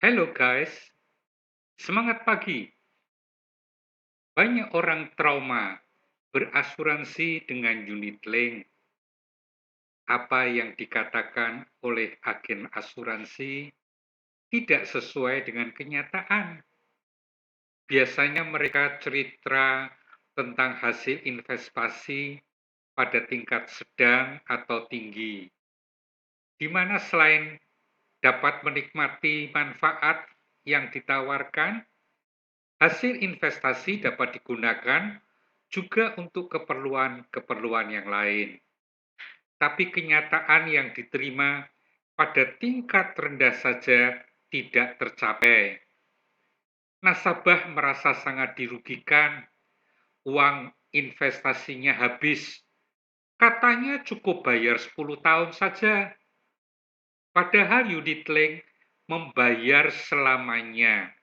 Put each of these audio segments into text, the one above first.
Halo guys, semangat pagi. Banyak orang trauma berasuransi dengan unit link. Apa yang dikatakan oleh agen asuransi tidak sesuai dengan kenyataan. Biasanya mereka cerita tentang hasil investasi pada tingkat sedang atau tinggi, di mana selain dapat menikmati manfaat yang ditawarkan, hasil investasi dapat digunakan juga untuk keperluan-keperluan yang lain. Tapi kenyataan yang diterima pada tingkat rendah saja tidak tercapai. Nasabah merasa sangat dirugikan, uang investasinya habis. Katanya cukup bayar 10 tahun saja. Padahal unit link membayar selamanya.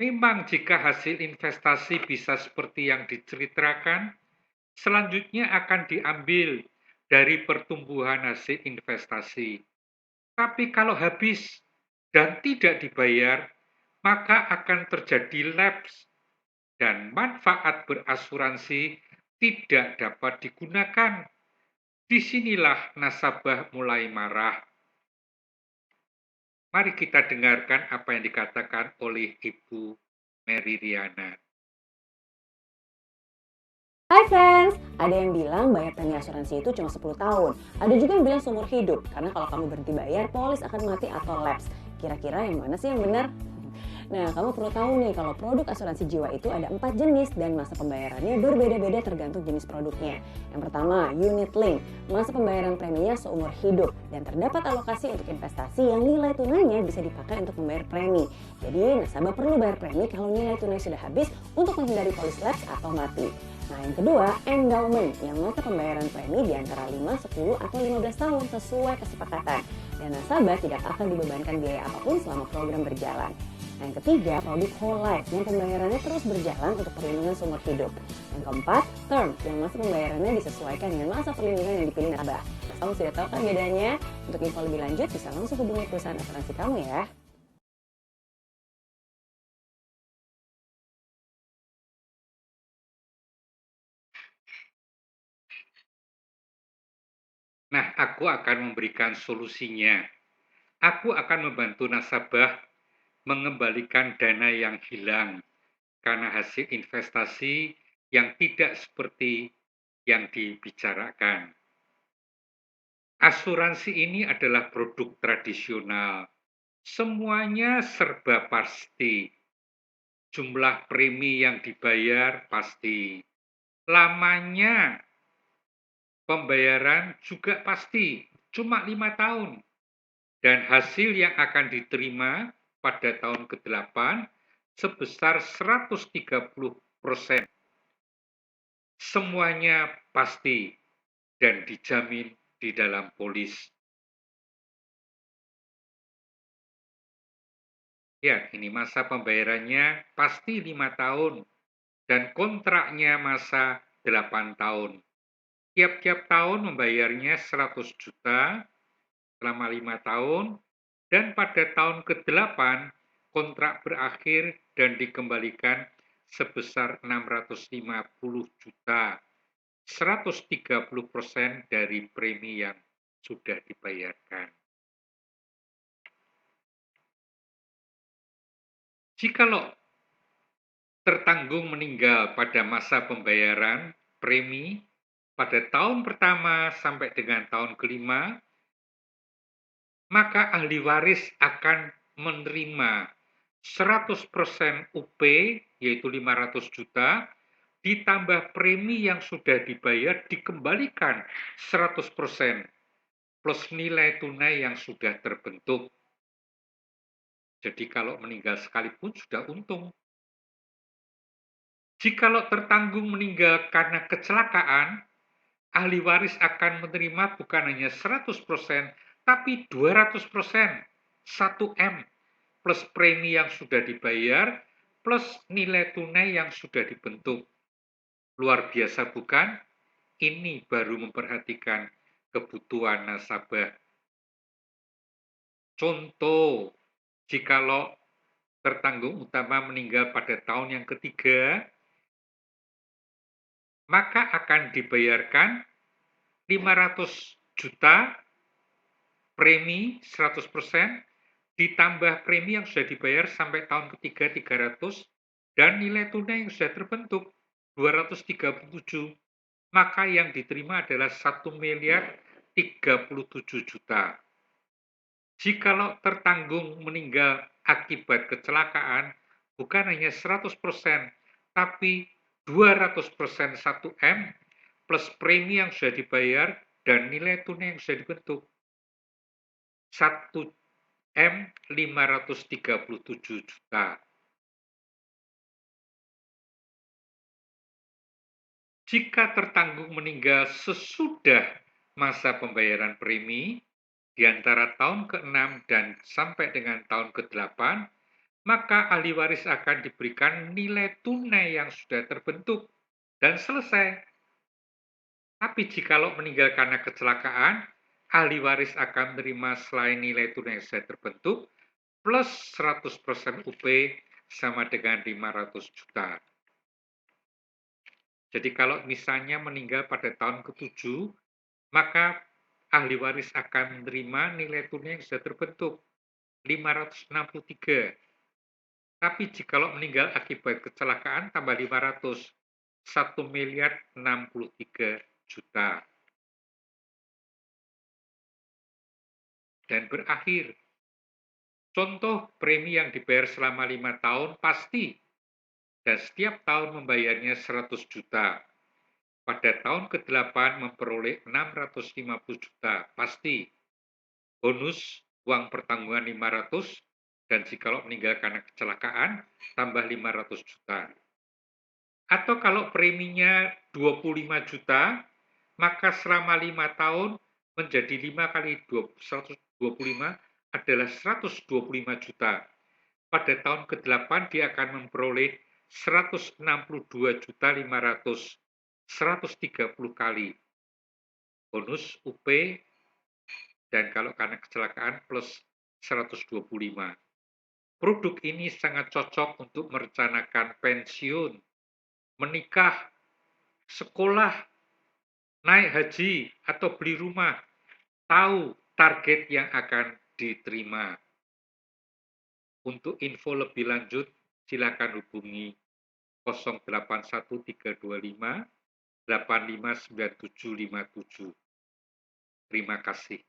Memang jika hasil investasi bisa seperti yang diceritakan, selanjutnya akan diambil dari pertumbuhan hasil investasi. Tapi kalau habis dan tidak dibayar, maka akan terjadi lapse dan manfaat berasuransi tidak dapat digunakan. Disinilah nasabah mulai marah. Mari kita dengarkan apa yang dikatakan oleh Ibu Mary Riana. Hai friends, ada yang bilang bayar premi asuransi itu cuma 10 tahun. Ada juga yang bilang seumur hidup, karena kalau kamu berhenti bayar, polis akan mati atau lapse. Kira-kira yang mana sih yang benar? Nah, kamu perlu tahu nih kalau produk asuransi jiwa itu ada 4 jenis dan masa pembayarannya berbeda-beda tergantung jenis produknya. Yang pertama, unit link. Masa pembayaran preminya seumur hidup dan terdapat alokasi untuk investasi yang nilai tunainya bisa dipakai untuk membayar premi. Jadi, nasabah perlu bayar premi kalau nilai tunai sudah habis untuk menghindari polis lapse atau mati. Nah, yang kedua, endowment, yang masa pembayaran premi di antara 5, 10, atau 15 tahun sesuai kesepakatan. Dan nasabah tidak akan dibebankan biaya apapun selama program berjalan. Nah, yang ketiga, produk whole life, yang pembayarannya terus berjalan untuk perlindungan seumur hidup. Yang keempat, term, yang masa pembayarannya disesuaikan dengan masa perlindungan yang dipilih nasabah. Kamu sudah tahu kan bedanya? Untuk info lebih lanjut, bisa langsung hubungi perusahaan asuransi kamu ya. Nah, aku akan memberikan solusinya. Aku akan membantu nasabah mengembalikan dana yang hilang karena hasil investasi yang tidak seperti yang dibicarakan. Asuransi ini adalah produk tradisional. Semuanya serba pasti. Jumlah premi yang dibayar pasti. Lamanya pembayaran juga pasti, cuma 5 tahun. Dan hasil yang akan diterima pada tahun ke-8 sebesar 130%. Semuanya pasti dan dijamin di dalam polis. Ya, ini masa pembayarannya pasti 5 tahun dan kontraknya masa 8 tahun. Tiap-tiap tahun membayarnya 100 juta selama 5 tahun dan pada tahun ke-8 kontrak berakhir dan dikembalikan sebesar 650 juta. 130% dari premi yang sudah dibayarkan. Jikalau tertanggung meninggal pada masa pembayaran premi pada tahun pertama sampai dengan tahun kelima, maka ahli waris akan menerima 100% UP, yaitu 500 juta, ditambah premi yang sudah dibayar dikembalikan 100% plus nilai tunai yang sudah terbentuk. Jadi kalau meninggal sekalipun sudah untung. Jikalau tertanggung meninggal karena kecelakaan, ahli waris akan menerima bukan hanya 100%, tapi 200%, 1M, plus premi yang sudah dibayar, plus nilai tunai yang sudah dibentuk. Luar biasa bukan? Ini baru memperhatikan kebutuhan nasabah. Contoh, Jikalau tertanggung utama meninggal pada tahun yang ketiga, maka akan dibayarkan 500 juta premi 100% ditambah premi yang sudah dibayar sampai tahun ketiga 300 dan nilai tunai yang sudah terbentuk 237. Maka yang diterima adalah 1.037 juta. Jikalau tertanggung meninggal akibat kecelakaan bukan hanya 100%, tapi 200% 1M plus premi yang sudah dibayar dan nilai tunai yang sudah dibentuk 1M 537 juta. Jika tertanggung meninggal sesudah masa pembayaran premi, di antara tahun ke-6 dan sampai dengan tahun ke-8, maka ahli waris akan diberikan nilai tunai yang sudah terbentuk dan selesai. Tapi jikalau meninggal karena kecelakaan, ahli waris akan menerima selain nilai tunai yang sudah terbentuk, plus 100% UP sama dengan 500 juta. Jadi kalau misalnya meninggal pada tahun ke-7, maka ahli waris akan menerima nilai tunai yang sudah terbentuk, 563. Tapi jikalau meninggal akibat kecelakaan tambah 500, 1.063 juta. Dan berakhir, contoh premi yang dibayar selama 5 tahun pasti, dan setiap tahun membayarnya 100 juta. Pada tahun ke-8 memperoleh 650 juta, pasti. Bonus uang pertanggungan 500, dan jikalau meninggal karena kecelakaan, tambah 500 juta. Atau kalau preminya 25 juta, maka selama 5 tahun menjadi 5 kali 125 adalah 125 juta. Pada tahun ke-8 dia akan memperoleh 162.500.000, 130 kali. Bonus UP dan kalau karena kecelakaan plus 125. Produk ini sangat cocok untuk merencanakan pensiun, menikah, sekolah, naik haji, atau beli rumah. Tahu target yang akan diterima. Untuk info lebih lanjut, silakan hubungi 081325 859757. Terima kasih.